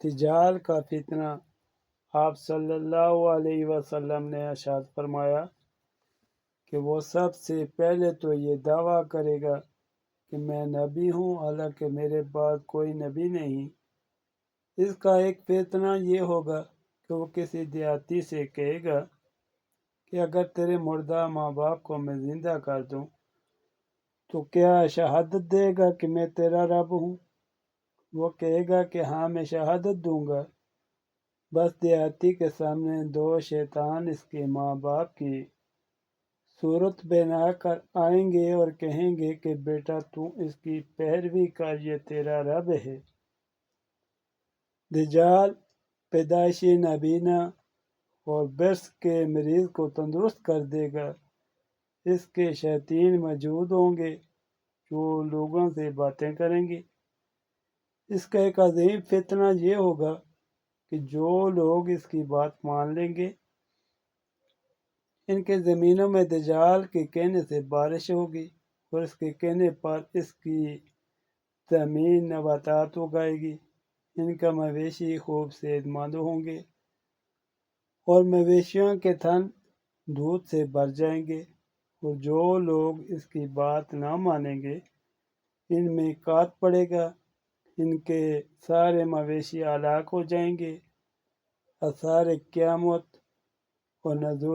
دجال کا فتنہ۔ آپ صلی اللہ علیہ وسلم نے ارشاد فرمایا کہ وہ سب سے پہلے تو یہ دعویٰ کرے گا کہ میں نبی ہوں، حالانکہ میرے بعد کوئی نبی نہیں۔ اس کا ایک فتنہ یہ ہوگا کہ وہ کسی دیہاتی سے کہے گا کہ اگر تیرے مردہ ماں باپ کو میں زندہ کر دوں تو کیا شہادت دے گا کہ میں تیرا رب ہوں؟ وہ کہے گا کہ ہاں میں شہادت دوں گا۔ بس دیہاتی کے سامنے دو شیطان اس کے ماں باپ کی صورت بنا کر آئیں گے اور کہیں گے کہ بیٹا تو اس کی پیروی کر، یہ تیرا رب ہے۔ دجال پیدائشی نابینا اور برس کے مریض کو تندرست کر دے گا۔ اس کے شیاطین موجود ہوں گے جو لوگوں سے باتیں کریں گے۔ اس کا ایک عظیم فتنہ یہ ہوگا کہ جو لوگ اس کی بات مان لیں گے ان کے زمینوں میں دجال کے کہنے سے بارش ہوگی، اور اس کے کہنے پر اس کی زمین نباتات اگائے گی۔ ان کا مویشی خوب صحت مند ہوں گے اور مویشیوں کے تھن دودھ سے بھر جائیں گے، اور جو لوگ اس کی بات نہ مانیں گے ان میں کات پڑے گا، ان کے سارے مویشی ہلاک ہو جائیں گے۔ آثار قیامت اور نزول